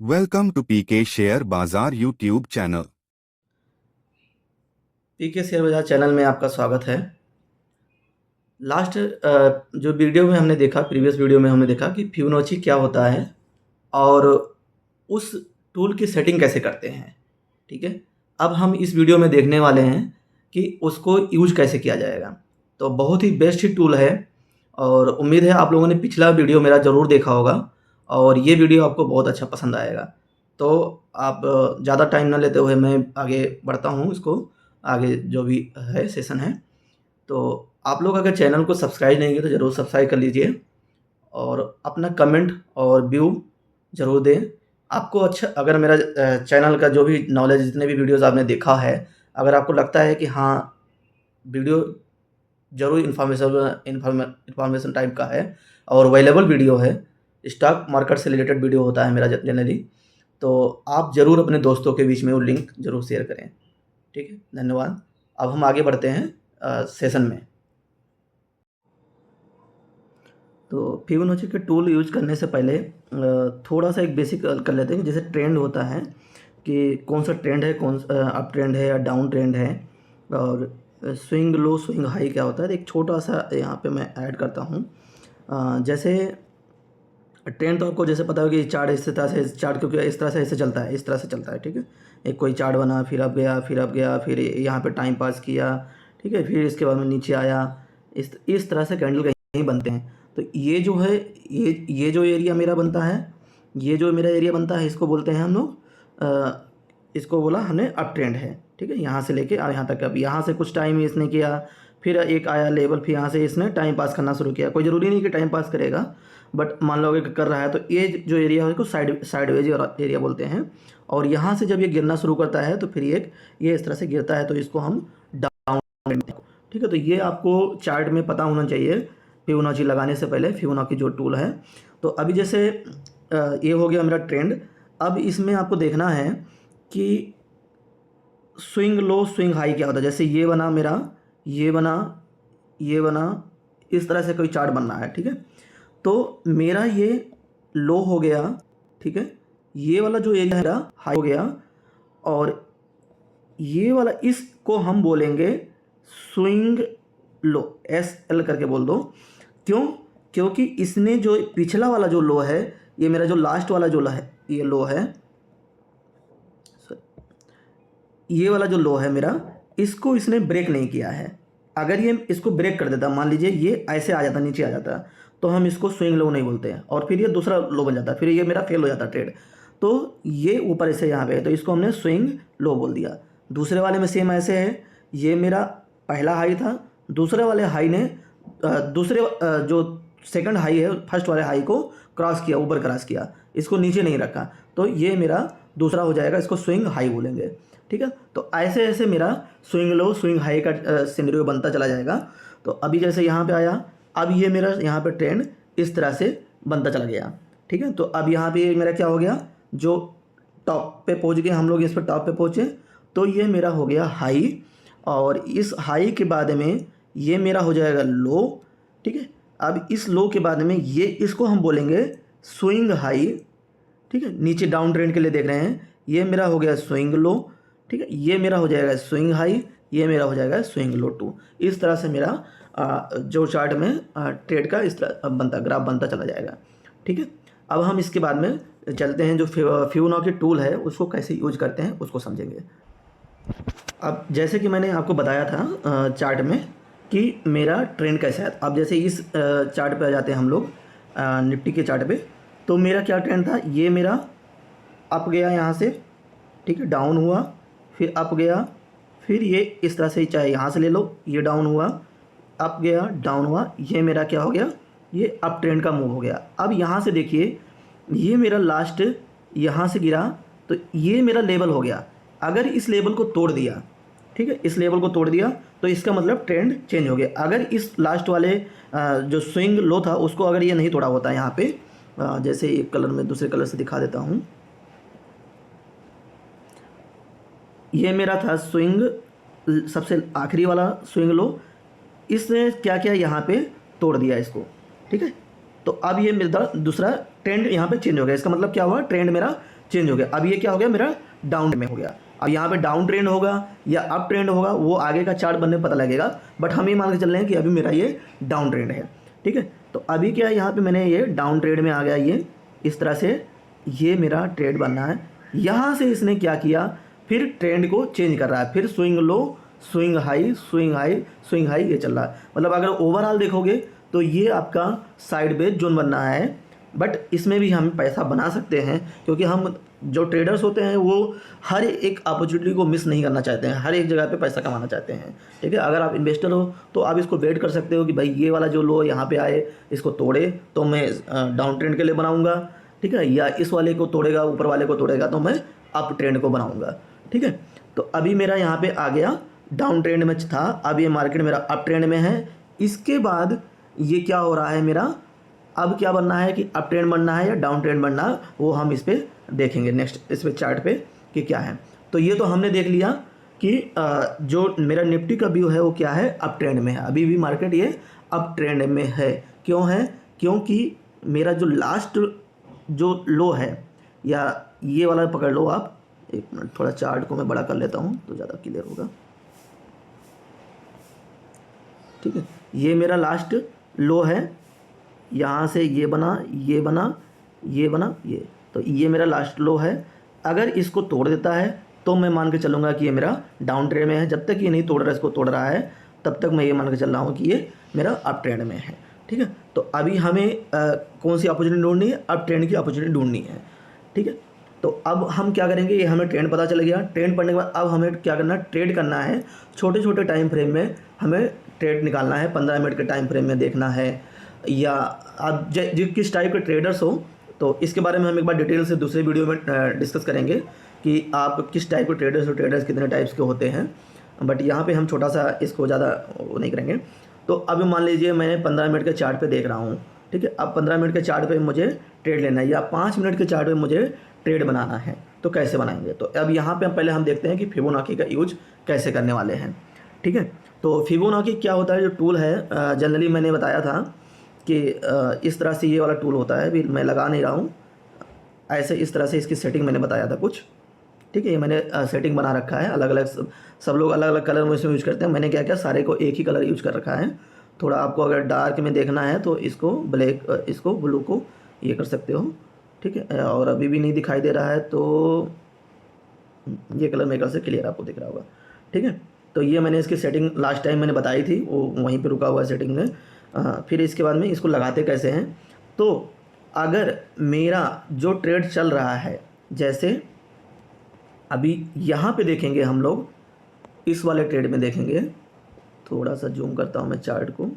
Welcome to PK share बाजार YouTube channel. पीके share बाजार channel में आपका स्वागत है। लास्ट जो वीडियो में हमने देखा, प्रीवियस वीडियो में हमने देखा कि फिबोनाची क्या होता है और उस टूल की सेटिंग कैसे करते हैं, ठीक है। अब हम इस वीडियो में देखने वाले हैं कि उसको यूज कैसे किया जाएगा। तो बहुत ही बेस्ट ही टूल है और उम्मीद है आप लोगों ने पिछला वीडियो मेरा ज़रूर देखा होगा और ये वीडियो आपको बहुत अच्छा पसंद आएगा। तो आप ज़्यादा टाइम ना लेते हुए मैं आगे बढ़ता हूँ, इसको आगे जो भी है सेशन है। तो आप लोग अगर चैनल को सब्सक्राइब नहीं किए तो ज़रूर सब्सक्राइब कर लीजिए और अपना कमेंट और व्यू ज़रूर दें। आपको अच्छा, अगर मेरा चैनल का जो भी नॉलेज, जितने भी वीडियोज़ आपने देखा है, अगर आपको लगता है कि हाँ, वीडियो ज़रूर इन्फॉर्मेशन टाइप का है और अवेलेबल वीडियो है, स्टॉक मार्केट से रिलेटेड वीडियो होता है मेरा जनरली, तो आप ज़रूर अपने दोस्तों के बीच में वो लिंक ज़रूर शेयर करें। ठीक है, धन्यवाद। अब हम आगे बढ़ते हैं सेशन में। तो फिबोनाची के टूल यूज करने से पहले थोड़ा सा एक बेसिक कर लेते हैं कि जैसे ट्रेंड होता है कि कौन सा ट्रेंड है, कौन अप ट्रेंड है या डाउन ट्रेंड है, और स्विंग लो स्विंग हाई क्या होता है। एक छोटा सा यहाँ पे मैं ऐड करता हूँ। जैसे ट्रेंड तो आपको जैसे पता हो कि चार्ट इस तरह से, चार्ट क्योंकि इस तरह से ऐसे चलता है, इस तरह से चलता है, ठीक है। एक कोई चार्ट बना, फिर अब गया, फिर अब गया, फिर यहाँ पे टाइम पास किया, ठीक है, फिर इसके बाद में नीचे आया। इस तरह से कैंडल कहीं बनते हैं। तो ये जो है, ये जो एरिया मेरा बनता है, ये जो मेरा एरिया बनता है, इसको बोलते हैं हम लोग, इसको बोला हमने अप ट्रेंड है, ठीक है। यहाँ से लेके यहाँ तक, अब यहाँ से कुछ टाइम इसने किया, फिर एक आया लेवल, फिर यहाँ से इसने टाइम पास करना शुरू किया। कोई ज़रूरी नहीं कि टाइम पास करेगा, बट मान लो कि कर रहा है, तो ये जो एरिया है उसको साइडवेज एरिया बोलते हैं। और यहाँ से जब ये गिरना शुरू करता है तो फिर ये इस तरह से गिरता है, तो इसको हम डाउन, ठीक है। तो ये आपको चार्ट में पता होना चाहिए फिबोनाची लगाने से पहले, फिबोनाची जो टूल है। तो अभी जैसे ये हो गया मेरा ट्रेंड। अब इसमें आपको देखना है कि स्विंग लो स्विंग हाई क्या होता है। जैसे ये बना मेरा, ये बना, ये बना, इस तरह से कोई चार्ट बनना है, ठीक है। तो मेरा ये लो हो गया, ठीक है, ये वाला जो एरिया है मेरा हाई हो गया, और ये वाला, इसको हम बोलेंगे स्विंग लो, एस एल करके बोल दो। क्यों? क्योंकि इसने जो पिछला वाला जो लो है, ये मेरा जो लास्ट वाला जो है, ये लो है, ये वाला जो लो है मेरा, इसको इसने ब्रेक नहीं किया है। अगर ये इसको ब्रेक कर देता, मान लीजिए ये ऐसे आ जाता, नीचे आ जाता, तो हम इसको स्विंग लो नहीं बोलते हैं, और फिर ये दूसरा लो बन जाता, फिर ये मेरा फेल हो जाता ट्रेड। तो ये ऊपर ऐसे यहाँ पे है, तो इसको हमने स्विंग लो बोल दिया। दूसरे वाले में सेम ऐसे है, ये मेरा पहला हाई था, दूसरे वाले हाई ने जो सेकंड हाई है, फर्स्ट वाले हाई को क्रॉस किया, ऊपर क्रॉस किया, इसको नीचे नहीं रखा, तो ये मेरा दूसरा हो जाएगा, इसको स्विंग हाई बोलेंगे, ठीक है। तो ऐसे ऐसे मेरा स्विंग लो स्विंग हाई का सिनेरियो बनता चला जाएगा। तो अभी जैसे यहाँ पे आया, अब ये मेरा यहाँ पे ट्रेंड इस तरह से बनता चला गया, ठीक है। तो अब यहाँ पे मेरा क्या हो गया, जो टॉप पे पहुँच गए हम लोग, इस पर टॉप पे पहुँचे, तो ये मेरा हो गया हाई, और इस हाई के बाद में ये मेरा हो जाएगा लो, ठीक है। अब इस लो के बाद में ये, इसको हम बोलेंगे स्विंग हाई, ठीक है। नीचे डाउन ट्रेंड के लिए देख रहे हैं, ये मेरा हो गया स्विंग लो, ठीक है, ये मेरा हो जाएगा स्विंग हाई, ये मेरा हो जाएगा स्विंग लो टू। इस तरह से मेरा जो चार्ट में ट्रेड का इस तरह बनता, ग्राफ बनता चला जाएगा, ठीक है। अब हम इसके बाद में चलते हैं, जो फिबोनाची टूल है उसको कैसे यूज करते हैं उसको समझेंगे। अब जैसे कि मैंने आपको बताया था चार्ट में कि मेरा ट्रेंड कैसा है। अब जैसे इस चार्ट पे आ जाते हैं हम लोग, निफ्टी के चार्ट पे, तो मेरा क्या ट्रेंड था, ये मेरा अप गया यहाँ से, ठीक है, डाउन हुआ, फिर अप गया, फिर ये इस तरह से, चाहे यहाँ से ले लो, ये डाउन हुआ, अप गया, डाउन हुआ, ये मेरा क्या हो गया, ये अप ट्रेंड का मूव हो गया। अब यहाँ से देखिए, ये मेरा लास्ट यहाँ से गिरा, तो ये मेरा लेवल हो गया। अगर इस लेवल को तोड़ दिया, ठीक है, इस लेवल को तोड़ दिया, तो इसका मतलब ट्रेंड चेंज हो गया। अगर इस लास्ट वाले जो स्विंग लो था उसको अगर ये नहीं तोड़ा होता, यहाँ पे जैसे एक कलर में दूसरे कलर से दिखा देता हूँ, ये मेरा था स्विंग, सबसे आखिरी वाला स्विंग लो, इसने क्या किया, यहाँ पे तोड़ दिया इसको, ठीक है। तो अब ये मेरा दूसरा ट्रेंड यहाँ पे चेंज हो गया। इसका मतलब क्या हुआ, ट्रेंड मेरा चेंज हो गया। अब ये क्या हो गया, मेरा डाउन में हो गया। अब यहाँ पे डाउन ट्रेंड होगा या अप ट्रेंड होगा वो आगे का चार्ट बनने पता लगेगा, बट हम ये मान के चल रहे हैं कि अभी मेरा ये डाउन ट्रेंड है। ठीक है, तो अभी क्या है, यहाँ पे मैंने ये डाउन ट्रेंड में आ गया, ये इस तरह से ये मेरा ट्रेड बनना है। यहाँ से इसने क्या किया, फिर ट्रेंड को चेंज कर रहा है, फिर swing low, swing high, swing high, swing high, ये चल रहा है। मतलब अगर ओवरऑल देखोगे तो ये आपका साइडवेज जोन बनना है, बट इसमें भी हम पैसा बना सकते हैं, क्योंकि हम जो ट्रेडर्स होते हैं वो हर एक अपॉर्चुनिटी को मिस नहीं करना चाहते हैं, हर एक जगह पे पैसा कमाना चाहते हैं। ठीक है, अगर आप इन्वेस्टर हो तो आप इसको वेट कर सकते हो कि भाई ये वाला जो लो यहाँ पे आए, इसको तोड़े तो मैं डाउन ट्रेंड के लिए बनाऊंगा। ठीक है, या इस वाले को तोड़ेगा, ऊपर वाले को तोड़ेगा तो मैं अप ट्रेंड को बनाऊंगा। ठीक है, तो अभी मेरा यहाँ पे आ गया, डाउन ट्रेंड में था, अब ये मार्केट मेरा अप ट्रेंड में है। इसके बाद ये क्या हो रहा है मेरा, अब क्या बनना है कि अप ट्रेंड बनना है या डाउन ट्रेंड बनना है, वो हम इस पर देखेंगे नेक्स्ट इस पे चार्ट पे कि क्या है। तो ये तो हमने देख लिया कि जो मेरा निफ्टी का व्यू है वो क्या है, अप ट्रेंड में है। अभी भी मार्केट ये अप ट्रेंड में है। क्यों है, क्योंकि मेरा जो लास्ट जो लो है, या ये वाला पकड़ लो आप, एक मिनट थोड़ा चार्ट को मैं बड़ा कर लेता हूँ तो ज़्यादा क्लियर होगा। ठीक है, ये मेरा लास्ट लो है, यहाँ से ये बना, ये बना, ये बना, ये, तो ये मेरा लास्ट लो है। अगर इसको तोड़ देता है तो मैं मान के चलूँगा कि ये मेरा डाउन ट्रेंड में है। जब तक ये नहीं तोड़ रहा है, इसको तोड़ रहा है, तब तक मैं ये मान के चल रहा हूँ कि ये मेरा अप ट्रेंड में है। ठीक है, तो अभी हमें कौन सी अपॉर्चुनिटी ढूंढनी है, अप ट्रेंड की अपॉर्चुनिटी ढूंढनी है। ठीक है, तो अब हम क्या करेंगे, ये हमें ट्रेंड पता चल गया। ट्रेंड पढ़ने के बाद अब हमें क्या करना है, ट्रेड करना है। छोटे छोटे टाइम फ्रेम में हमें ट्रेड निकालना है, 15 मिनट के टाइम फ्रेम में देखना है, या आप किस टाइप के ट्रेडर्स हो तो इसके बारे में हम एक बार डिटेल से दूसरे वीडियो में डिस्कस करेंगे कि आप किस टाइप के ट्रेडर्स हो, ट्रेडर्स कितने टाइप्स के होते हैं, बट यहाँ पे हम छोटा सा इसको ज़्यादा वो नहीं करेंगे। तो अब मान लीजिए मैं 15 मिनट के चार्ट पे देख रहा हूँ। ठीक है, अब 15 मिनट के चार्ट पे मुझे ट्रेड लेना है, या 5 मिनट के चार्ट पे मुझे ट्रेड बनाना है, तो कैसे बनाएंगे। तो अब यहाँ पे पहले हम देखते हैं कि फिबोनाची का यूज कैसे करने वाले हैं। ठीक है, तो फिबोनाची क्या होता है, जो टूल है, जनरली मैंने बताया था कि इस तरह से ये वाला टूल होता है। अभी मैं लगा नहीं रहा हूँ, ऐसे इस तरह से इसकी सेटिंग मैंने बताया था कुछ। ठीक है, ये मैंने सेटिंग बना रखा है, अलग अलग सब लोग अलग अलग कलर में इसमें यूज करते हैं। मैंने क्या किया, सारे को एक ही कलर यूज कर रखा है। थोड़ा आपको अगर डार्क में देखना है तो इसको ब्लैक, इसको ब्लू को ये कर सकते हो। ठीक है, और अभी भी नहीं दिखाई दे रहा है तो ये कलर मेरे ख्याल से क्लियर आपको दिख रहा होगा। ठीक है, तो ये मैंने इसकी सेटिंग लास्ट टाइम मैंने बताई थी, वो वहीं पे रुका हुआ है सेटिंग में। फिर इसके बाद में इसको लगाते कैसे हैं, तो अगर मेरा जो ट्रेड चल रहा है, जैसे अभी यहाँ पे देखेंगे हम लोग, इस वाले ट्रेड में देखेंगे, थोड़ा सा जूम करता हूँ मैं चार्ट को।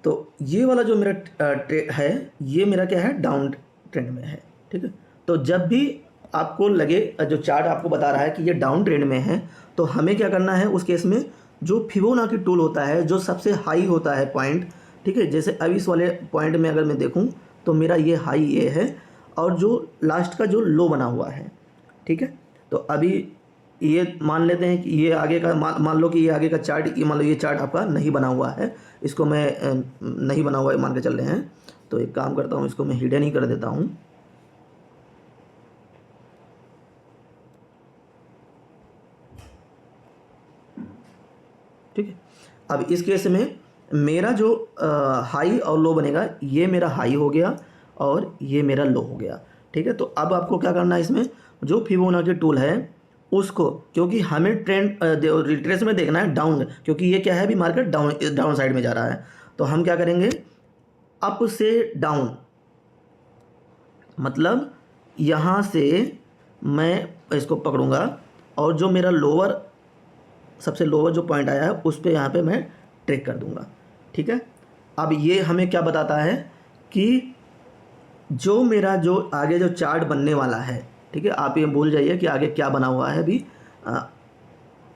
तो ये वाला जो मेरा ट्रेड है, ये मेरा क्या है, डाउन ट्रेंड में है। ठीक है, तो जब भी आपको लगे, जो चार्ट आपको बता रहा है कि ये डाउन ट्रेंड में है, तो हमें क्या करना है उस केस में, जो फिबोनाची टूल होता है, जो सबसे हाई होता है पॉइंट। ठीक है, जैसे अभी इस वाले पॉइंट में अगर मैं देखूं तो मेरा ये हाई ये है, और जो लास्ट का जो लो बना हुआ है। ठीक है, तो अभी ये मान लेते हैं कि ये आगे का मान लो कि ये आगे का चार्ट, ये मान लो ये चार्ट आपका नहीं बना हुआ है, इसको मैं नहीं बना हुआ मान के चल रहे हैं। तो एक काम करता हूँ, इसको मैं हिडन ही कर देता हूँ। ठीक है, अब इस केस में मेरा जो हाई और लो बनेगा, ये मेरा हाई हो गया और ये मेरा लो हो गया। ठीक है, तो अब आपको क्या करना है, इसमें जो फिबोनाची टूल है उसको, क्योंकि हमें ट्रेंड रिट्रेस में देखना है डाउन, क्योंकि ये क्या है, अभी मार्केट डाउन साइड में जा रहा है। तो हम क्या करेंगे, अप से डाउन, मतलब यहाँ से मैं इसको पकड़ूंगा और जो मेरा लोअर, सबसे लोअर जो पॉइंट आया है उस पर यहाँ पे मैं ट्रेक कर दूंगा। ठीक है, अब ये हमें क्या बताता है कि जो मेरा जो आगे जो चार्ट बनने वाला है, ठीक है, आप ये भूल जाइए कि आगे क्या बना हुआ है। अभी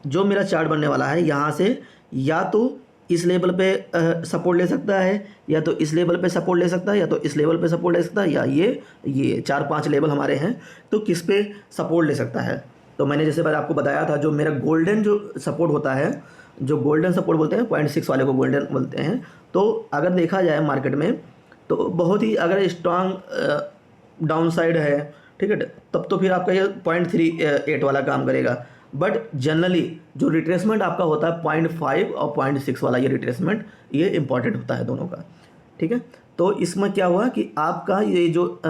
जो मेरा चार्ट बनने वाला है, यहाँ से या तो इस लेवल पे सपोर्ट ले सकता है, या तो इस लेवल पे सपोर्ट ले सकता है, या तो इस लेवल पे सपोर्ट ले सकता है, या ये 4-5 लेवल हमारे हैं, तो किस पे सपोर्ट ले सकता है। तो मैंने जैसे पहले आपको बताया था, जो मेरा गोल्डन जो सपोर्ट होता है, जो गोल्डन सपोर्ट बोलते हैं 0.6 वाले को गोल्डन बोलते हैं। तो अगर देखा जाए मार्केट में तो बहुत ही अगर स्ट्रांग डाउन साइड है, ठीक है, तब तो फिर आपका ये 0.38 वाला काम करेगा। बट जनरली जो रिट्रेसमेंट आपका होता है 0.5 और 0.6 वाला, ये रिट्रेसमेंट ये इंपॉर्टेंट होता है दोनों का, ठीक है। तो इसमें क्या हुआ कि आपका ये जो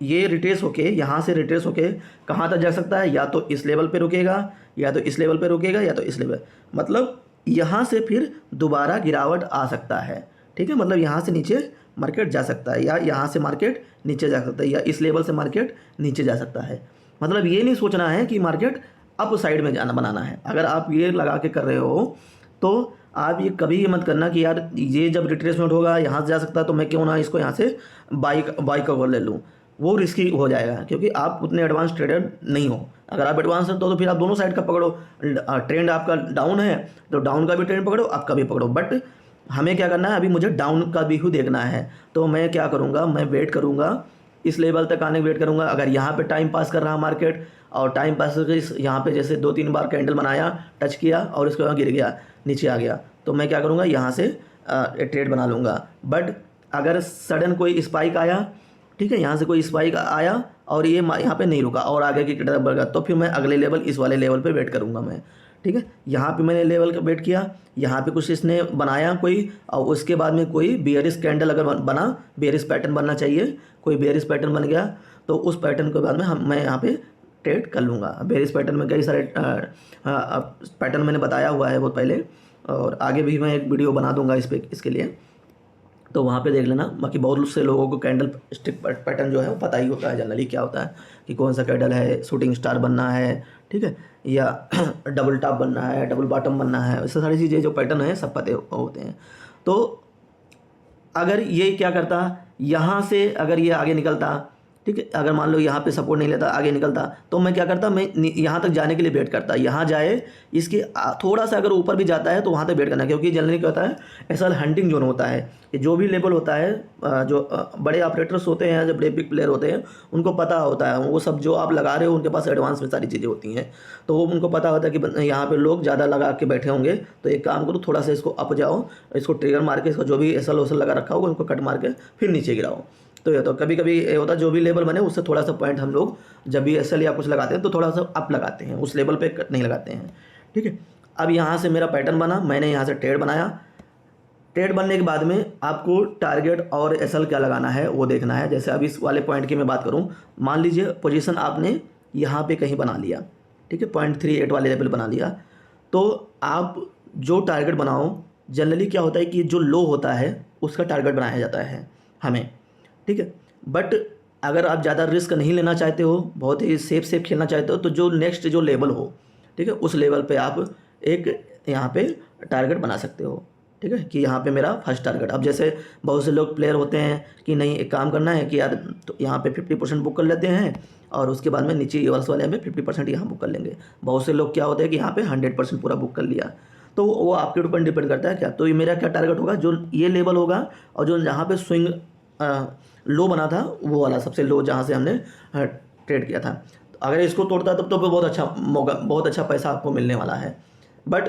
ये रिट्रेस होके यहाँ से रिट्रेस होके कहाँ तक जा सकता है, या तो इस लेवल पे रुकेगा, या तो इस लेवल पे रुकेगा, या तो इस लेवल, मतलब यहाँ से फिर दोबारा गिरावट आ सकता है, ठीक है। मतलब यहाँ से नीचे मार्केट जा सकता है, या यहाँ से मार्केट नीचे जा सकता है, या इस लेवल से मार्केट नीचे जा सकता है। मतलब ये नहीं सोचना है कि मार्केट अप साइड में जाना बनाना है। अगर आप ये लगा के कर रहे हो तो आप ये कभी मत करना कि यार ये जब रिट्रेसमेंट होगा यहाँ से जा सकता है तो मैं क्यों ना इसको यहाँ से बाई कवर ले लूँ, वो रिस्की हो जाएगा, क्योंकि आप उतने एडवांस ट्रेडर नहीं हो। अगर आप एडवांस हैं तो फिर आप दोनों साइड का पकड़ो। ट्रेंड आपका डाउन है तो डाउन का भी ट्रेंड पकड़ो, आपका भी पकड़ो। बट हमें क्या करना है, अभी मुझे डाउन का भी देखना है, तो मैं क्या करूँगा, मैं वेट करूँगा, इस लेवल तक आने वेट करूँगा। अगर यहाँ पे टाइम पास कर रहा मार्केट और टाइम पास करके यहाँ पे जैसे 2-3 बार कैंडल बनाया, टच किया और इसके बाद गिर गया, नीचे आ गया, तो मैं क्या करूँगा, यहाँ से ट्रेड बना लूँगा। बट अगर सडन कोई स्पाइक आया, ठीक है, यहाँ से कोई स्पाइक आया और ये यहाँ पे नहीं रुका और आगे की तरफ बढ़ गया, तो फिर मैं अगले लेवल, इस वाले लेवल पे वेट करूँगा मैं, ठीक है। यहाँ पे मैंने लेवल का वेट किया, यहाँ पे कुछ इसने बनाया कोई, और उसके बाद में कोई बेयरिश कैंडल अगर बना, बेयरिश पैटर्न बनना चाहिए, कोई बेयरिश पैटर्न बन गया तो उस पैटर्न के बाद में मैं यहाँ पे ट्रेड कर लूँगा। बेयरिश पैटर्न में कई सारे पैटर्न मैंने बताया हुआ है बहुत पहले, और आगे भी मैं एक वीडियो बना दूंगा इसके लिए, तो वहाँ पे देख लेना। बाकी बहुत से लोगों को कैंडल स्टिक पैटर्न जो है वो पता ही होता है जनरली क्या होता है, कि कौन सा कैंडल है, शूटिंग स्टार बनना है, ठीक है, या डबल टॉप बनना है, डबल बॉटम बनना है, ऐसे सारी चीज़ें जो पैटर्न है सब पते होते हैं। तो अगर ये क्या करता, यहाँ से अगर ये आगे निकलता, ठीक है, अगर मान लो यहाँ पे सपोर्ट नहीं लेता, आगे निकलता, तो मैं क्या करता, मैं यहाँ तक जाने के लिए वेट करता, यहाँ जाए, इसके थोड़ा सा अगर ऊपर भी जाता है तो वहाँ तक वेट करना, क्योंकि जनरली क्या होता है, ऐसा हंटिंग जोन होता है कि जो भी लेवल होता है, जो बड़े ऑपरेटर्स होते हैं, जो बड़े बिग प्लेयर होते हैं, उनको पता होता है, वो सब जो आप लगा रहे हो उनके पास एडवांस में सारी चीज़ें होती हैं, तो वो उनको पता होता है कि यहाँ पर लोग ज़्यादा लगा के बैठे होंगे, तो एक काम करो, थोड़ा सा इसको अप जाओ, इसको ट्रिगर मार के, इसको जो भी एसल वसल लगा रखा होगा उनको कट मार के फिर नीचे गिराओ। तो ये तो कभी कभी ये होता है, जो भी लेवल बने उससे थोड़ा सा पॉइंट हम लोग जब भी एसएल या कुछ लगाते हैं तो थोड़ा सा अप लगाते हैं, उस लेवल पे कट नहीं लगाते हैं, ठीक है। अब यहाँ से मेरा पैटर्न बना, मैंने यहाँ से ट्रेड बनाया। ट्रेड बनने के बाद में आपको टारगेट और एसएल क्या लगाना है वो देखना है। जैसे अब इस वाले पॉइंट की मैं बात करूँ, मान लीजिए पोजीशन आपने यहाँ पे कहीं बना लिया, ठीक है, 0.38 वाले लेवल बना लिया, तो आप जो टारगेट बनाओ, जनरली क्या होता है कि जो लो होता है उसका टारगेट बनाया जाता है हमें, ठीक है। बट अगर आप ज़्यादा रिस्क नहीं लेना चाहते हो, बहुत ही सेफ खेलना चाहते हो, तो जो नेक्स्ट जो लेवल हो, ठीक है, उस लेवल पे आप एक यहाँ पे टारगेट बना सकते हो, ठीक है, कि यहाँ पे मेरा फर्स्ट टारगेट। अब जैसे बहुत से लोग प्लेयर होते हैं कि नहीं, एक काम करना है कि यार तो यहाँ पे 50% बुक कर लेते हैं और उसके बाद में नीचे वर्ष वाले में 50% यहाँ बुक कर लेंगे। बहुत से लोग क्या होते हैं कि यहाँ पे 100% पूरा बुक कर लिया, तो वो आपके ऊपर डिपेंड करता है क्या। तो ये मेरा क्या टारगेट होगा, जो ये लेवल होगा और जो जहाँ पे स्विंग लो बना था वो वाला सबसे लो जहाँ से हमने ट्रेड किया था, तो अगर इसको तोड़ता तब तो बहुत अच्छा मौका, बहुत अच्छा पैसा आपको मिलने वाला है। बट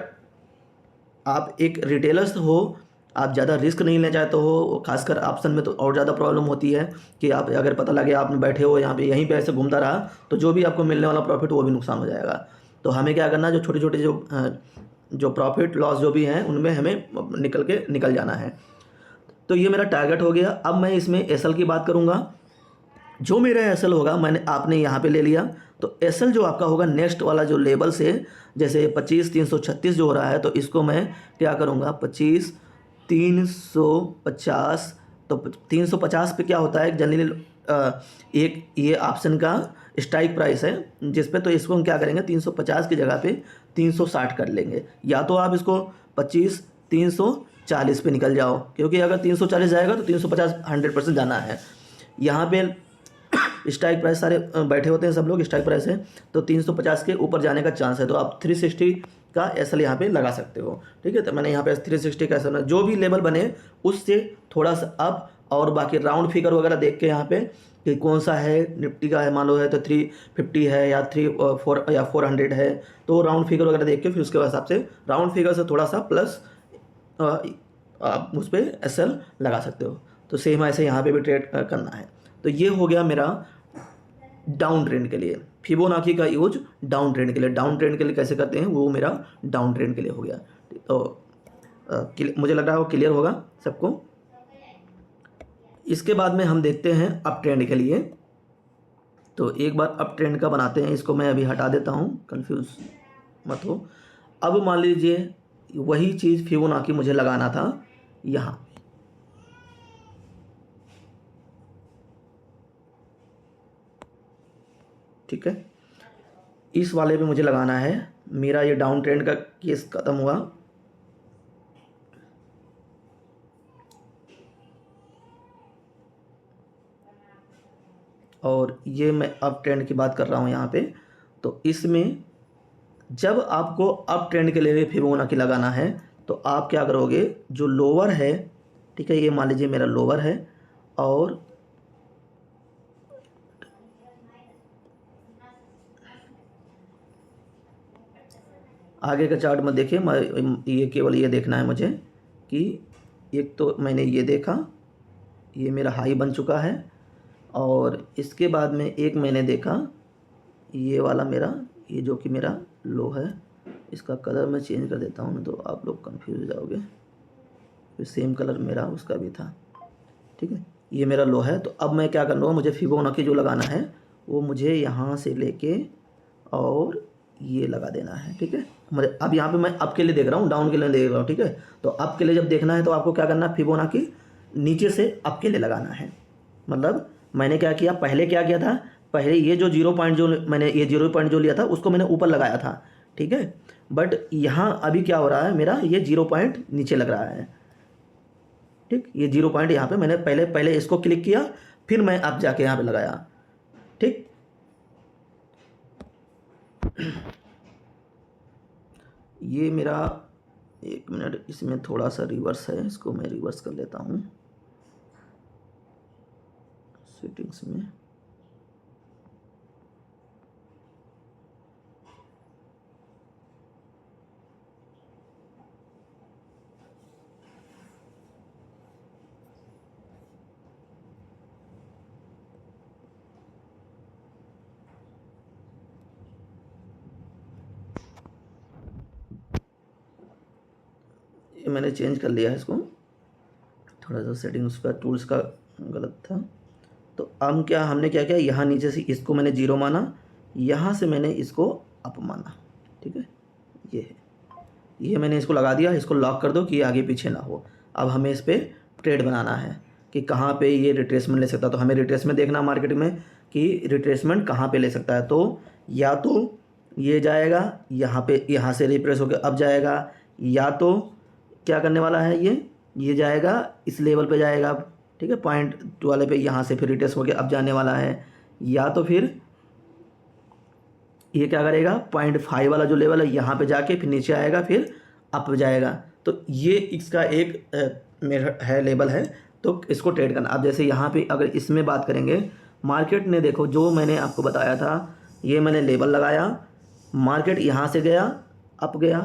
आप एक रिटेलर्स हो, आप ज़्यादा रिस्क नहीं लेना चाहते हो, खासकर ऑप्शन में तो और ज़्यादा प्रॉब्लम होती है कि आप अगर पता लगे आपने बैठे हो यहाँ पे, यहीं पे ऐसे घूमता रहा, तो जो भी आपको मिलने वाला प्रॉफिट वो भी नुकसान हो जाएगा। तो हमें क्या करना है, जो छोटे छोटे जो प्रॉफिट लॉस जो भी हैं उनमें हमें निकल जाना है। तो ये मेरा टारगेट हो गया। अब मैं इसमें एसएल की बात करूँगा। जो मेरा एसएल होगा, आपने यहाँ पे ले लिया, तो एसएल जो आपका होगा नेक्स्ट वाला जो लेवल से, जैसे 25,336 जो हो रहा है, तो इसको मैं क्या करूँगा, 25,350, तो 350 पे क्या होता है जनरली एक ये ऑप्शन का स्ट्राइक प्राइस है जिस पे, तो इसको हम क्या करेंगे, 350 की जगह पे 360 कर लेंगे। या तो आप इसको 25,340 पे निकल जाओ, क्योंकि अगर 340 जाएगा तो 350 100% जाना है। यहाँ पे स्ट्राइक प्राइस सारे बैठे होते हैं, सब लोग स्ट्राइक प्राइस है, तो 350 के ऊपर जाने का चांस है, तो आप 360 का एसएल यहाँ पे लगा सकते हो, ठीक है। तो मैंने यहाँ पे 360 का एसएल, जो भी लेवल बने उससे थोड़ा सा अप, और बाकी राउंड फिगर वगैरह देख के यहाँ पे कि कौन सा है निफ्टी का है, मान लो है तो 350 है या 400 है, तो राउंड फिगर वगैरह देख के फिर उसके हिसाब से राउंड फिगर से थोड़ा सा प्लस आप उस पर SL लगा सकते हो। तो सेम ऐसे यहाँ पे भी ट्रेड करना है। तो ये हो गया मेरा डाउन ट्रेंड के लिए, फिबोनाची का यूज डाउन ट्रेंड के लिए। डाउन ट्रेंड के लिए कैसे करते हैं वो मेरा डाउन ट्रेंड के लिए हो गया। तो मुझे लग रहा है वो क्लियर होगा सबको। इसके बाद में हम देखते हैं अप ट्रेंड के लिए। तो एक बार अप ट्रेंड का बनाते हैं, इसको मैं अभी हटा देता हूँ, कंफ्यूज मत हो। अब मान लीजिए वही चीज़ फिबोनाची मुझे लगाना था यहाँ, ठीक है, इस वाले पे मुझे लगाना है। मेरा ये डाउन ट्रेंड का केस ख़त्म हुआ, और ये मैं अप ट्रेंड की बात कर रहा हूँ यहाँ पे। तो इसमें जब आपको अप ट्रेंड के लिए फिबोनाची लगाना है तो आप क्या करोगे, जो लोअर है, ठीक है, ये मान लीजिए मेरा लोअर है, और आगे का चार्ट में देखिए, ये केवल ये देखना है मुझे कि एक तो मैंने ये देखा, ये मेरा हाई बन चुका है, और इसके बाद में एक मैंने देखा ये वाला मेरा, ये जो कि मेरा लो है, इसका कलर मैं चेंज कर देता हूँ, तो आप लोग कंफ्यूज हो जाओगे। फिर सेम कलर मेरा उसका भी था, ठीक है, ये मेरा लो है। तो अब मैं क्या करूँगा, मुझे फिबोनाची जो लगाना है वो मुझे यहाँ से लेके और ये लगा देना है, ठीक है। मुझे अब यहाँ पे मैं अप के लिए देख रहा हूँ, डाउन के लिए देख रहा हूँ, ठीक है। तो अप के लिए जब देखना है तो आपको क्या करना है, फिबोनाची नीचे से अप के लिए लगाना है। मतलब मैंने क्या किया, पहले क्या किया था, पहले ये जो 0 पॉइंट जो मैंने ये 0 पॉइंट जो लिया था उसको मैंने ऊपर लगाया था, ठीक है। बट यहाँ अभी क्या हो रहा है, मेरा ये 0 पॉइंट नीचे लग रहा है, ठीक। ये 0 पॉइंट यहाँ पे मैंने पहले इसको क्लिक किया, फिर मैं अब जाके यहाँ पे लगाया, ठीक। ये मेरा, एक मिनट, इसमें थोड़ा सा रिवर्स है, इसको मैं रिवर्स कर लेता हूँ सेटिंग्स में। ये मैंने चेंज कर लिया है इसको, थोड़ा सा सेटिंग्स पर टूल्स का गलत था। तो अब क्या हमने क्या किया, यहाँ नीचे से इसको मैंने 0 माना, यहाँ से मैंने इसको अप माना, ठीक है। ये है, ये मैंने इसको लगा दिया, इसको लॉक कर दो कि आगे पीछे ना हो। अब हमें इस पर ट्रेड बनाना है कि कहाँ पे ये रिट्रेसमेंट ले सकता है। तो हमें रिट्रेसमेंट देखना मार्केट में कि रिट्रेसमेंट कहाँ पे ले सकता है। तो या तो ये जाएगा यहाँ पे, यहाँ से रिप्रेस होकर अब जाएगा, या तो क्या करने वाला है, ये जाएगा इस लेवल पे जाएगा, ठीक है, पॉइंट वाले पे, यहाँ से फिर रिट्रेस होकर अब जाने वाला है, या तो फिर ये क्या करेगा, 0.5 वाला जो लेवल है यहाँ पे जाके फिर नीचे आएगा, फिर अप जाएगा। तो ये इसका एक मेरा है लेवल है, तो इसको ट्रेड करना। अब जैसे यहाँ पे अगर इसमें बात करेंगे, मार्केट ने देखो जो मैंने आपको बताया था, ये मैंने लेवल लगाया, मार्केट यहाँ से गया अप गया,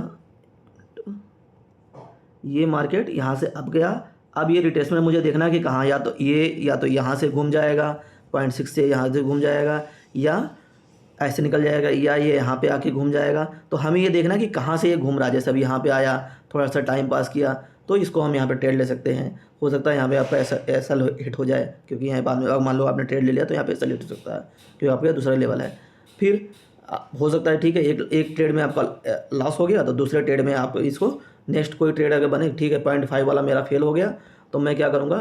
ये मार्केट यहाँ से अप गया। अब ये रिट्रेसमेंट मुझे देखना है कि कहाँ, या तो यहाँ से घूम जाएगा 0.6 से, यहाँ से घूम जाएगा, या ऐसे निकल जाएगा, या ये यहाँ पे आके घूम जाएगा। तो हमें ये देखना कि कहाँ से ये घूम रहा है। जैसे अभी यहाँ पे आया, थोड़ा सा टाइम पास किया, तो इसको हम यहाँ पे ट्रेड ले सकते हैं। हो सकता है यहाँ पे आपका ऐसा हिट हो जाए, क्योंकि यहाँ बाद में अब मान लो आपने ट्रेड ले लिया तो यहाँ पे ऐसा हिट हो सकता है, क्योंकि आपका दूसरा लेवल है। फिर हो सकता है, ठीक है, एक ट्रेड में आपका लॉस हो गया, तो दूसरे ट्रेड में आप इसको नेक्स्ट कोई ट्रेड अगर बने, ठीक है, 0.5 वाला मेरा फेल हो गया, तो मैं क्या करूँगा,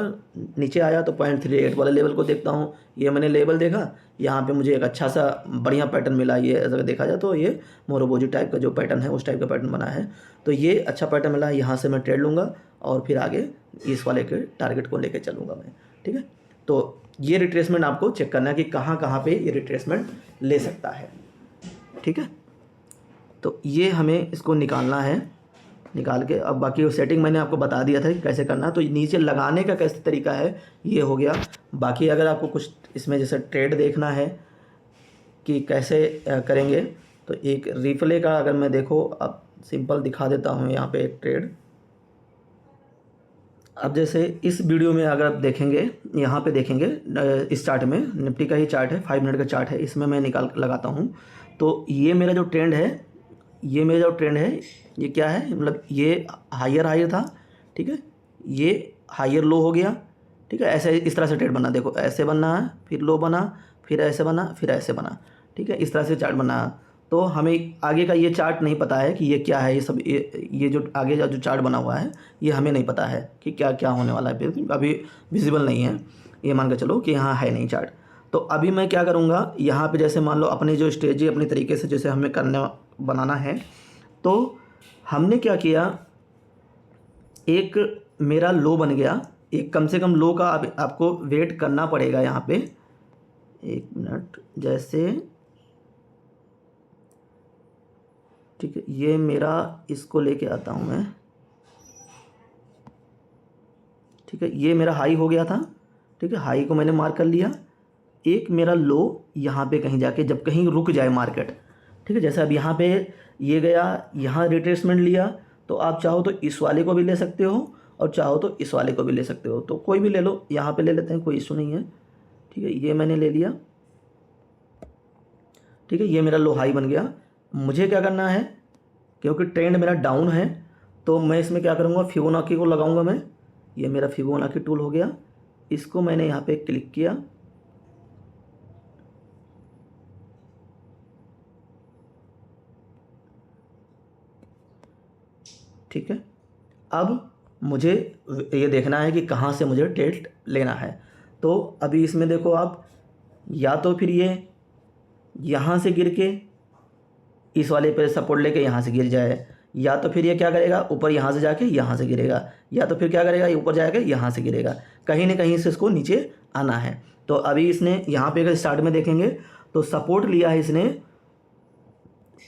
नीचे आया तो 0.38 वाले लेवल को देखता हूँ। ये मैंने लेवल देखा, यहाँ पे मुझे एक अच्छा सा बढ़िया पैटर्न मिला। ये अगर देखा जाए तो ये मोरोबोजी टाइप का जो पैटर्न है उस टाइप का पैटर्न बना है। तो ये अच्छा पैटर्न मिला, यहाँ से मैं ट्रेड लूँगा और फिर आगे इस वाले के टारगेट को लेकर चलूँगा मैं, ठीक है। तो ये रिट्रेसमेंट आपको चेक करना है कि कहाँ कहाँ पर ये रिट्रेसमेंट ले सकता है, ठीक है। तो ये हमें इसको निकालना है, निकाल के। अब बाकी वो सेटिंग मैंने आपको बता दिया था कि कैसे करना है। तो नीचे लगाने का कैसे तरीका है ये हो गया। बाकी अगर आपको कुछ इसमें जैसे ट्रेड देखना है कि कैसे करेंगे, तो एक रिप्ले का अगर मैं देखो अब सिंपल दिखा देता हूँ यहाँ पे एक ट्रेड। अब जैसे इस वीडियो में अगर आप देखेंगे, यहाँ पे देखेंगे इस चार्ट में, निफ्टी का ही चार्ट है, 5 मिनट का चार्ट है, इसमें मैं निकाल लगाता हूँ। तो ये मेरा जो ट्रेंड है, ये मेरा जो ट्रेंड है ये क्या है, मतलब ये हायर हायर था, ठीक है, ये हायर लो हो गया, ठीक है। ऐसे इस तरह से ट्रेड बना, देखो ऐसे बनना है, फिर लो बना, फिर ऐसे बना, फिर ऐसे बना, ठीक है, इस तरह से चार्ट बना। तो हमें आगे का ये चार्ट नहीं पता है कि ये क्या है, ये सब ये जो आगे का जो चार्ट बना हुआ है ये हमें नहीं पता है कि क्या क्या होने वाला है, अभी विजिबल नहीं है, ये मान के चलो कि यहाँ है नहीं चार्ट। तो अभी मैं क्या करूँगा, यहाँ पे जैसे मान लो अपनी जो स्ट्रेटजी अपनी तरीके से जैसे हमें करने बनाना है, तो हमने क्या किया, एक मेरा लो बन गया, एक कम से कम लो का आपको वेट करना पड़ेगा यहाँ पे। एक मिनट, जैसे ठीक है, ये मेरा इसको लेके आता हूँ मैं, ठीक है, ये मेरा हाई हो गया था, ठीक है, हाई को मैंने मार्क कर लिया। एक मेरा लो यहाँ पे कहीं जाके जब कहीं रुक जाए मार्केट, ठीक है, जैसे अब यहाँ पे ये गया, यहाँ रिट्रेसमेंट लिया, तो आप चाहो तो इस वाले को भी ले सकते हो और चाहो तो इस वाले को भी ले सकते हो, तो कोई भी ले लो, यहाँ पे ले लेते हैं, कोई इशू नहीं है, ठीक है, ये मैंने ले लिया, ठीक है, ये मेरा लो हाई बन गया। मुझे क्या करना है, क्योंकि ट्रेंड मेरा डाउन है, तो मैं इसमें क्या करूँगा, फिबोनाची को लगाऊंगा मैं, ये मेरा फिबोनाची टूल हो गया, इसको मैंने यहाँ पे क्लिक किया, ठीक है। अब मुझे ये देखना है कि कहाँ से मुझे ट्रेड लेना है। तो अभी इसमें देखो आप, या तो फिर ये यहाँ से गिर के इस वाले पे सपोर्ट लेके यहाँ से गिर जाए, या तो फिर ये क्या करेगा, ऊपर यहाँ से जाके यहाँ से गिरेगा, या तो फिर क्या करेगा, ये ऊपर जाके यहाँ से गिरेगा, कहीं ना कहीं से इसको नीचे आना है। तो अभी इसने यहाँ पे अगर स्टार्ट में देखेंगे तो सपोर्ट लिया है इसने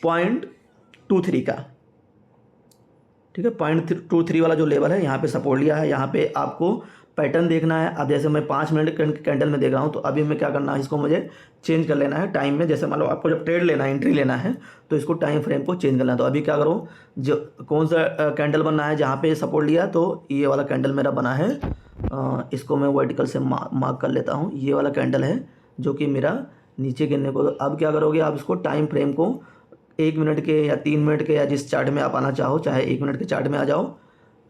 0.23 का, ठीक है, 0.23 वाला जो लेवल है यहाँ पे सपोर्ट लिया है। यहाँ पे आपको पैटर्न देखना है। अब जैसे मैं 5 मिनट कैंडल में देख रहा हूँ, तो अभी मैं क्या करना है, इसको मुझे चेंज कर लेना है टाइम में। जैसे मान लो आपको जब ट्रेड लेना है, एंट्री लेना है, तो इसको टाइम फ्रेम को चेंज करना है। तो अभी क्या करो, जो कौन सा कैंडल बनना है जहाँ पे सपोर्ट लिया, तो ये वाला कैंडल मेरा बना है, इसको मैं वर्टिकल से मार्क कर लेता हूँ। ये वाला कैंडल है जो कि मेरा नीचे गिरने को। अब क्या करोगे, आप इसको टाइम फ्रेम को 1 मिनट के या 3 मिनट के या जिस चार्ट में आप आना चाहो, चाहे 1 मिनट के चार्ट में आ जाओ,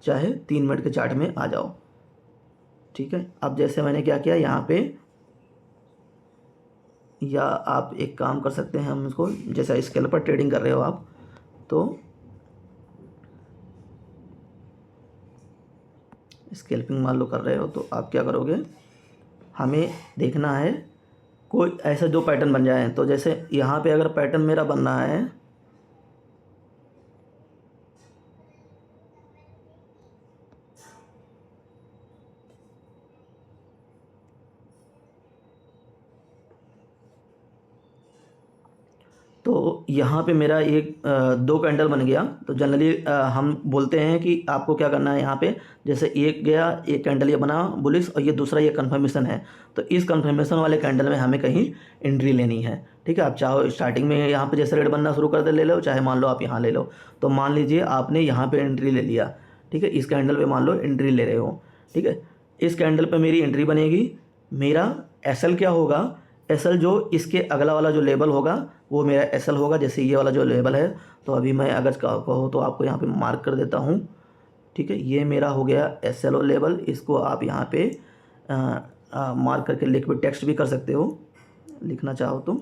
चाहे 3 मिनट के चार्ट में आ जाओ, ठीक है। अब जैसे मैंने क्या किया यहाँ पे, या आप एक काम कर सकते हैं, हम इसको जैसा स्केल्पर ट्रेडिंग कर रहे हो आप, तो स्केल्पिंग मान लो कर रहे हो, तो आप क्या करोगे, हमें देखना है कोई ऐसा जो पैटर्न बन जाए। तो जैसे यहाँ पे अगर पैटर्न मेरा बन रहा है, तो यहाँ पे मेरा एक 2 कैंडल बन गया। तो जनरली हम बोलते हैं कि आपको क्या करना है, यहाँ पे जैसे एक गया, एक कैंडल ये बना बुलिश, और ये दूसरा ये कंफर्मेशन है, तो इस कंफर्मेशन वाले कैंडल में हमें कहीं एंट्री लेनी है, ठीक है। आप चाहो स्टार्टिंग में यहाँ पे जैसे रेड बनना शुरू कर दे ले लो, चाहे मान लो आप यहाँ ले लो। तो मान लीजिए आपने यहाँ पे एंट्री ले लिया, ठीक है, इस कैंडल पे मान लो एंट्री ले रहे हो, ठीक है। इस कैंडल पे मेरी एंट्री बनेगी, मेरा एसएल क्या होगा, एसएल जो इसके अगला वाला जो लेवल होगा वो मेरा एसएल होगा। जैसे ये वाला जो लेवल है, तो अभी मैं अगर कहो तो आपको यहाँ पे मार्क कर देता हूँ, ठीक है, ये मेरा हो गया एसएल लेवल। इसको आप यहाँ पे मार्क करके लिख भी, टेक्स्ट भी कर सकते हो लिखना चाहो तो।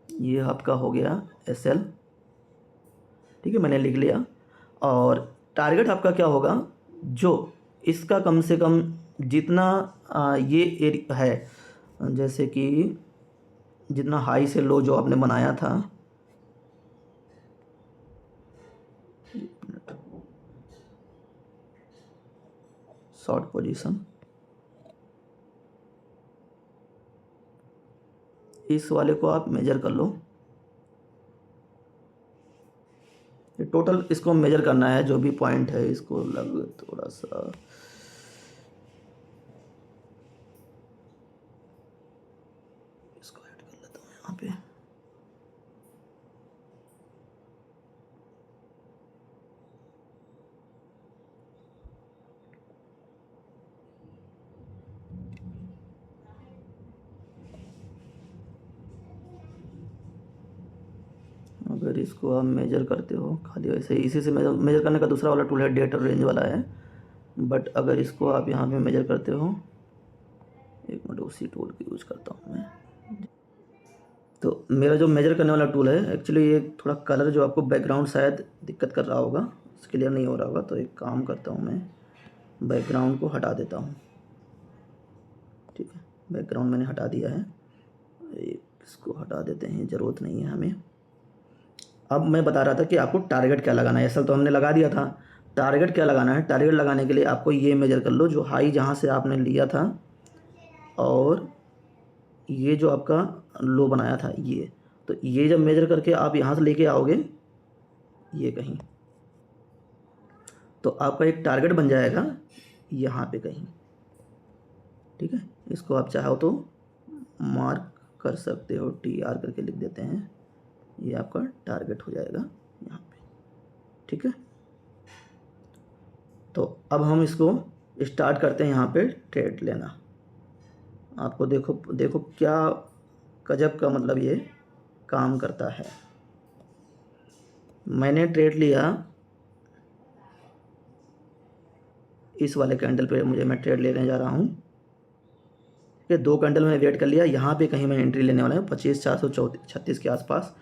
ये आपका हो गया एसएल, ठीक है, मैंने लिख लिया। और टारगेट आपका क्या होगा, जो इसका कम से कम जितना ये एरिया है, जैसे कि जितना हाई से लो जो आपने बनाया था, शॉर्ट पोजीशन, इस वाले को आप मेजर कर लो, टोटल इसको मेजर करना है, जो भी पॉइंट है इसको लग थोड़ा सा इसको ऐड कर लेता हूँ यहाँ पे। अगर इसको आप मेजर करते हो खाली वैसे इसी से मेजर करने का दूसरा वाला टूल है, डेट और रेंज वाला है, बट अगर इसको आप यहाँ पे मेजर करते हो, एक मिनट उसी टूल की यूज करता हूँ मैं। तो मेरा जो मेजर करने वाला टूल है, एक्चुअली ये थोड़ा कलर जो आपको बैकग्राउंड शायद दिक्कत कर रहा होगा, क्लियर नहीं हो रहा होगा, तो एक काम करता हूँ मैं बैकग्राउंड को हटा देता हूँ। ठीक है, बैकग्राउंड मैंने हटा दिया है, इसको हटा देते हैं, ज़रूरत नहीं है हमें। अब मैं बता रहा था कि आपको टारगेट क्या लगाना है, ऐसा तो हमने लगा दिया था। टारगेट क्या लगाना है, टारगेट लगाने के लिए आपको ये मेजर कर लो, जो हाई जहाँ से आपने लिया था और ये जो आपका लो बनाया था, ये तो ये जब मेजर करके आप यहाँ से लेके आओगे ये कहीं, तो आपका एक टारगेट बन जाएगा यहाँ पे कहीं। ठीक है, इसको आप चाहो तो मार्क कर सकते हो, TR करके लिख देते हैं, ये आपका टारगेट हो जाएगा यहाँ पे। ठीक है, तो अब हम इसको स्टार्ट करते हैं यहाँ पे ट्रेड लेना। आपको देखो देखो क्या गजब का मतलब ये काम करता है। मैंने ट्रेड लिया इस वाले कैंडल पे, मैं ट्रेड लेने जा रहा हूँ कि 2 कैंडल मैंने वेट कर लिया, यहाँ पे कहीं मैं एंट्री लेने वाला हूँ 25,436 के आसपास,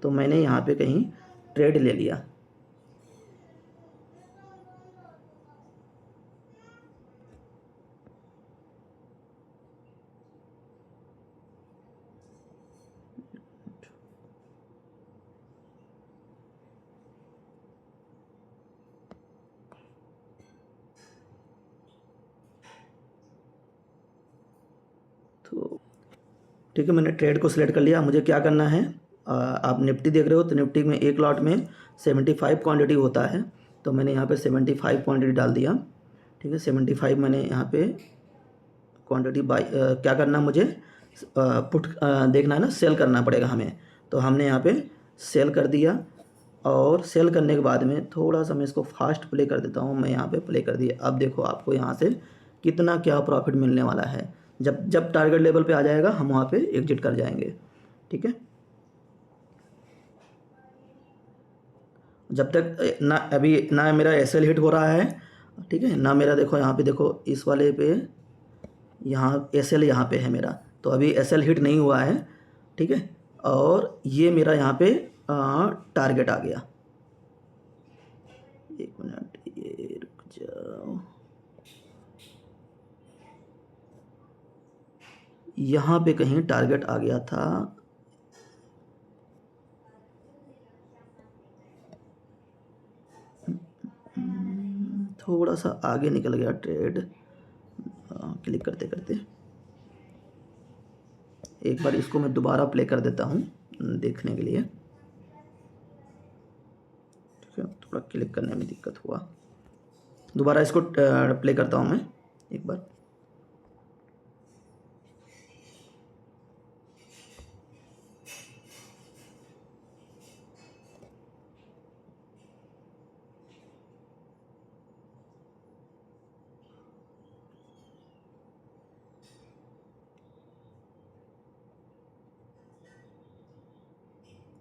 तो मैंने यहाँ पे कहीं ट्रेड ले लिया। तो ठीक है, मैंने ट्रेड को सिलेक्ट कर लिया। मुझे क्या करना है, आप निफ्टी देख रहे हो, तो निफ्टी में एक लॉट में 75 क्वांटिटी होता है, तो मैंने यहाँ पे 75 क्वांटिटी डाल दिया। ठीक है, 75 मैंने यहाँ पे क्वांटिटी बाई क्या करना मुझे पुट देखना है ना, सेल करना पड़ेगा हमें, तो हमने यहाँ पे सेल कर दिया। और सेल करने के बाद में थोड़ा सा मैं इसको फास्ट प्ले कर देता हूँ, मैं यहाँ पे प्ले कर दिया। अब देखो आपको यहाँ से कितना क्या प्रॉफिट मिलने वाला है। जब जब टारगेट लेवल पे आ जाएगा हम वहाँ पे एग्जिट कर जाएंगे। ठीक है, जब तक ना अभी ना मेरा SL हिट हो रहा है, ठीक है, ना मेरा देखो यहाँ पे देखो इस वाले पे यहाँ SL यहाँ पे है मेरा, तो अभी SL हिट नहीं हुआ है। ठीक है, और ये मेरा यहाँ पे टारगेट आ गया। एक मिनट ये रुक जाओ, यहाँ पे कहीं टारगेट आ गया था। थोड़ा सा आगे निकल गया ट्रेड क्लिक करते करते। एक बार इसको मैं दोबारा प्ले कर देता हूँ देखने के लिए। ठीक है, थोड़ा क्लिक करने में दिक्कत हुआ, दोबारा इसको प्ले करता हूँ मैं एक बार।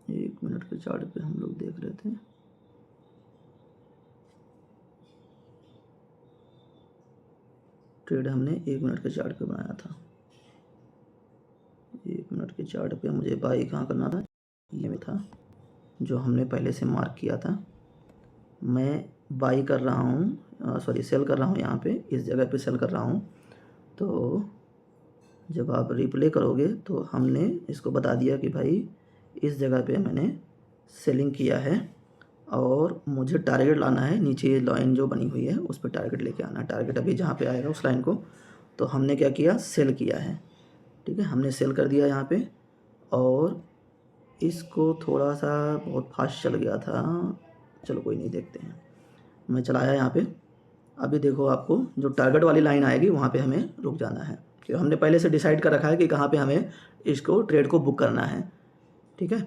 एक मिनट के चार्ट पे हम लोग देख रहे थे। ट्रेड हमने 1 मिनट के चार्ट पे बनाया था। 1 मिनट के चार्ट पे मुझे बाई कहाँ करना था, ये में था जो हमने पहले से मार्क किया था। मैं बाई कर रहा हूँ, सॉरी सेल कर रहा हूँ, यहाँ पे इस जगह पे सेल कर रहा हूँ। तो जब आप रिप्ले करोगे तो हमने इसको बता दिया कि भाई इस जगह पे मैंने सेलिंग किया है और मुझे टारगेट लाना है, नीचे ये लाइन जो बनी हुई है उस पर टारगेट लेके आना है। टारगेट अभी जहाँ पे आएगा उस लाइन को, तो हमने क्या किया, सेल किया है। ठीक है, हमने सेल कर दिया यहाँ पे, और इसको थोड़ा सा बहुत फास्ट चल गया था, चलो कोई नहीं, देखते हैं। मैं चलाया यहाँ पे। अभी देखो आपको जो टारगेट वाली लाइन आएगी वहाँ पे हमें रुक जाना है, क्योंकि हमने पहले से डिसाइड कर रखा है कि कहाँ पे हमें इसको ट्रेड को बुक करना है। ठीक है,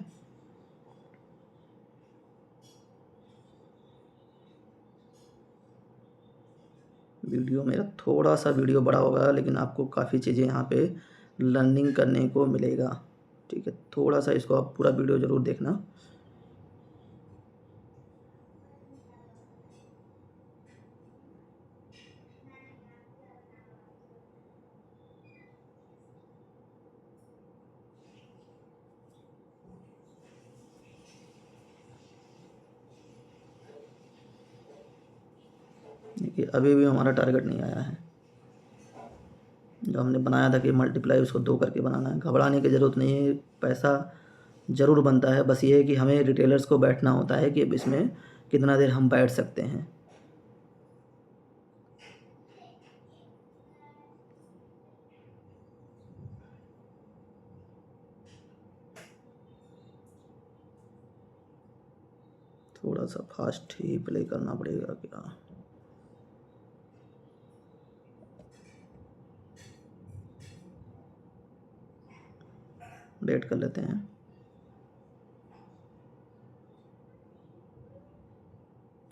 वीडियो मेरा थोड़ा सा वीडियो बड़ा होगा, लेकिन आपको काफ़ी चीज़ें यहाँ पे लर्निंग करने को मिलेगा। ठीक है, थोड़ा सा इसको आप पूरा वीडियो ज़रूर देखना। देखिए अभी भी हमारा टारगेट नहीं आया है। जो हमने बनाया था कि मल्टीप्लाई उसको 2 करके बनाना है। घबराने की ज़रूरत नहीं है, पैसा ज़रूर बनता है। बस ये है कि हमें रिटेलर्स को बैठना होता है कि अब इसमें कितना देर हम बैठ सकते हैं। थोड़ा सा फास्ट ही प्ले करना पड़ेगा क्या? वेट कर लेते हैं।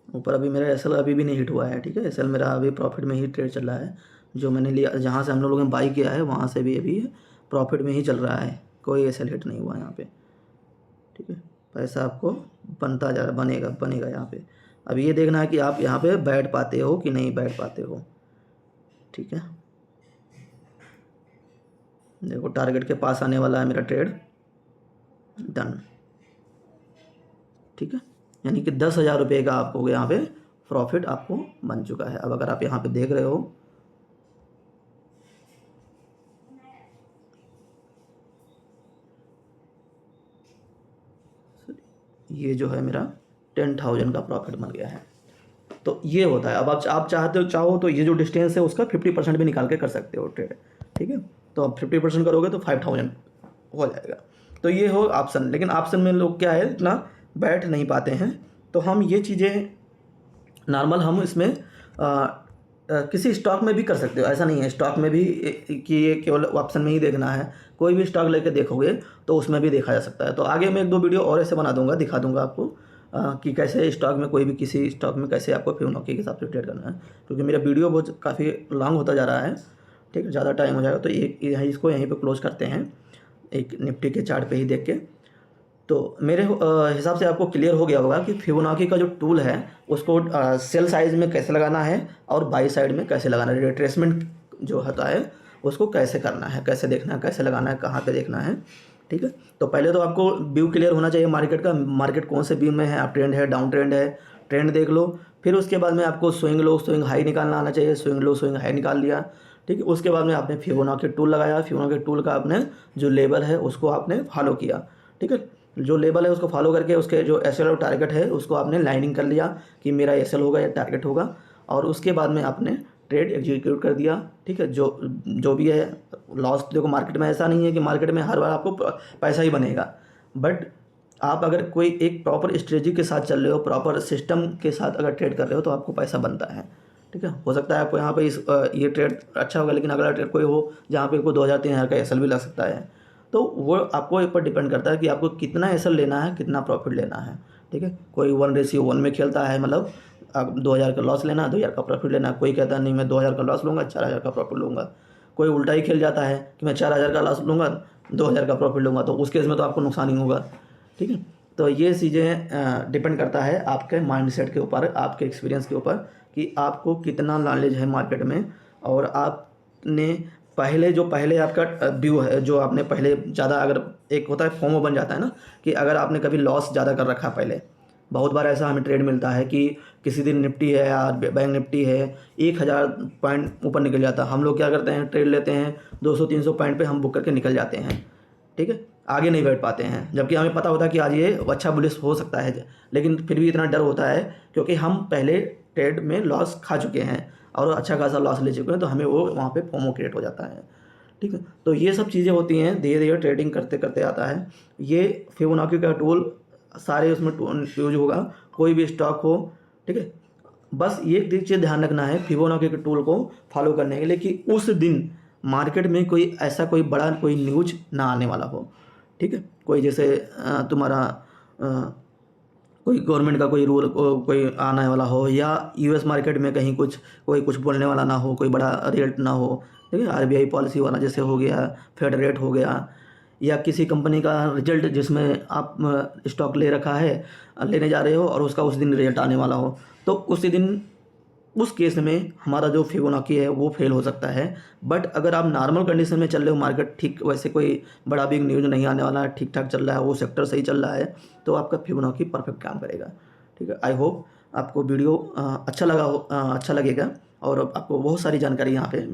ऊपर अभी मेरा एसएल अभी भी नहीं हिट हुआ है। ठीक है, एसएल मेरा अभी प्रॉफिट में ही ट्रेड चल रहा है। जो मैंने लिया, जहाँ से हम लोगों ने बाई किया है वहाँ से भी अभी प्रॉफिट में ही चल रहा है, कोई एसएल हिट नहीं हुआ यहाँ पे। ठीक है, पैसा आपको बनता जा रहा, बनेगा बनेगा यहाँ पे। अब ये देखना है कि आप यहाँ पे बैठ पाते हो कि नहीं बैठ पाते हो। ठीक है, देखो टारगेट के पास आने वाला है मेरा ट्रेड। डन। ठीक है, यानी कि 10,000 रुपये का आपको यहाँ पे प्रॉफिट आपको बन चुका है। अब अगर आप यहाँ पे देख रहे हो, ये जो है मेरा 10,000 का प्रॉफिट बन गया है। तो ये होता है। अब आप चाहते हो चाहो तो ये जो डिस्टेंस है उसका 50% भी निकाल के कर सकते हो ट्रेड। ठीक है, तो आप 50% करोगे तो 5,000 हो जाएगा। तो ये हो ऑप्शन। लेकिन ऑप्शन में लोग क्या है, इतना बैठ नहीं पाते हैं। तो हम ये चीज़ें नॉर्मल हम इसमें किसी स्टॉक में भी कर सकते हो। ऐसा नहीं है स्टॉक में भी कि ये केवल ऑप्शन में ही देखना है। कोई भी स्टॉक लेके देखोगे तो उसमें भी देखा जा सकता है। तो आगे मैं 1-2 वीडियो और ऐसे बना दूंगा, दिखा दूंगा आपको कि कैसे स्टॉक में, कोई भी किसी स्टॉक में कैसे आपको फिबोनाची के हिसाब से ट्रेड करना है। क्योंकि मेरा वीडियो बहुत काफ़ी लॉन्ग होता जा रहा है। ठीक है, ज़्यादा टाइम हो जाएगा। तो इसको यहीं पर क्लोज करते हैं, एक निफ्टी के चार्ट पर ही देख के। तो मेरे हिसाब से आपको क्लियर हो गया होगा कि फिबोनाची का जो टूल है उसको सेल साइज में कैसे लगाना है और बाई साइड में कैसे लगाना है। रिट्रेसमेंट जो होता है उसको कैसे करना है, कैसे देखना है, कैसे लगाना है, कहाँ पे देखना है। ठीक है, तो पहले तो आपको व्यू क्लियर होना चाहिए मार्केट का। मार्केट कौन से व्यू में है, अप ट्रेंड है, डाउन ट्रेंड है, ट्रेंड देख लो। फिर उसके बाद में आपको स्विंग लो, स्विंग हाई निकालना आना चाहिए। स्विंग लो, स्विंग हाई निकाल लिया। ठीक है, उसके बाद में आपने फिबोनाची टूल लगाया। फिबोनाची टूल का आपने जो लेवल है उसको आपने फॉलो किया। ठीक है, जो लेवल है उसको फॉलो करके उसके जो एसएल और टारगेट है उसको आपने लाइनिंग कर लिया कि मेरा एसएल होगा या टारगेट होगा। और उसके बाद में आपने ट्रेड एग्जीक्यूट कर दिया। ठीक है, जो भी है लॉस, देखो मार्केट में ऐसा नहीं है कि मार्केट में हर बार आपको पैसा ही बनेगा। बट आप अगर कोई एक प्रॉपर स्ट्रेटजी के साथ चल रहे हो, प्रॉपर सिस्टम के साथ अगर ट्रेड कर रहे हो तो आपको पैसा बनता है। ठीक है, हो सकता है आपको यहाँ पे ये ट्रेड अच्छा होगा, लेकिन अगला ट्रेड कोई हो जहाँ पे आपको 2,000-3,000 का एसएल भी लग सकता है। तो वो आपको ऊपर डिपेंड करता है कि आपको कितना एसएल लेना है, कितना प्रॉफिट लेना है। ठीक है, कोई 1:1 में खेलता है, मतलब 2,000 का लॉस लेना, 2,000 का प्रॉफिट लेना। कोई कहता है नहीं मैं 2,000 का लॉस लूँगा, 4,000 का प्रॉफिट लूँगा। कोई उल्टा ही खेल जाता है कि मैं 4,000 का लॉस लूँगा, 2,000 का प्रॉफिट लूँगा। तो उस केस में तो आपको नुकसान ही होगा। ठीक है, तो ये चीज़ें डिपेंड करता है आपके माइंडसेट के ऊपर, आपके एक्सपीरियंस के ऊपर कि आपको कितना नॉलेज है मार्केट में। और आपने पहले आपका व्यू है, जो आपने पहले ज़्यादा, अगर एक होता है फोमो बन जाता है ना, कि अगर आपने कभी लॉस ज़्यादा कर रखा पहले। बहुत बार ऐसा हमें ट्रेड मिलता है कि किसी दिन निफ्टी है या बैंक निफ्टी है 1,000 पॉइंट ऊपर निकल जाता है। हम लोग क्या करते हैं, ट्रेड लेते हैं 200-300 पॉइंट पे हम बुक करके निकल जाते हैं। ठीक है, आगे नहीं बैठ पाते हैं, जबकि हमें पता होता है कि आज ये अच्छा बुलिश हो सकता है। लेकिन फिर भी इतना डर होता है क्योंकि हम पहले ट्रेड में लॉस खा चुके हैं और अच्छा खासा लॉस ले चुके हैं, तो हमें वो वहाँ पे फोमो क्रिएट हो जाता है। ठीक है, तो ये सब चीज़ें होती हैं, धीरे धीरे ट्रेडिंग करते करते आता है। ये फिबोनाची का टूल सारे उसमें यूज होगा। कोई भी स्टॉक हो, ठीक है। बस ये चीज़ ध्यान रखना है फिबोनाची के टूल को फॉलो करने के लिए कि उस दिन मार्केट में कोई ऐसा कोई बड़ा कोई न्यूज ना आने वाला हो, ठीक है। कोई जैसे तुम्हारा कोई गवर्नमेंट का कोई रूल कोई आने वाला हो, या यूएस मार्केट में कहीं कोई कुछ बोलने वाला ना हो, कोई बड़ा रिजल्ट ना हो, ठीक है। आरबीआई पॉलिसी वाला जैसे हो गया, फेड रेट हो गया, या किसी कंपनी का रिजल्ट जिसमें आप स्टॉक ले रखा है, लेने जा रहे हो और उसका उस दिन रिजल्ट आने वाला हो, तो उसी दिन उस केस में हमारा जो फिबोनाची है वो फेल हो सकता है। बट अगर आप नॉर्मल कंडीशन में चल रहे हो, मार्केट ठीक वैसे कोई बड़ा बिग न्यूज़ नहीं आने वाला है, ठीक ठाक चल रहा है, वो सेक्टर सही चल रहा है, तो आपका फिबोनाची परफेक्ट काम करेगा, ठीक है। आई होप आपको वीडियो अच्छा लगेगा और आपको बहुत सारी जानकारी यहाँ पे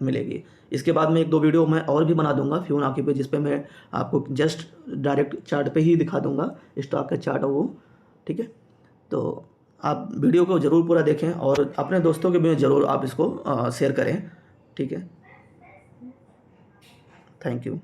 मिलेगी। इसके बाद में 1-2 वीडियो मैं और भी बना दूंगा फिबोनाची पे, जिस पे मैं आपको जस्ट डायरेक्ट चार्ट पे ही दिखा दूंगा, स्टॉक का चार्ट वो, ठीक है। तो आप वीडियो को ज़रूर पूरा देखें और अपने दोस्तों के भी ज़रूर आप इसको शेयर करें, ठीक है। Thank you.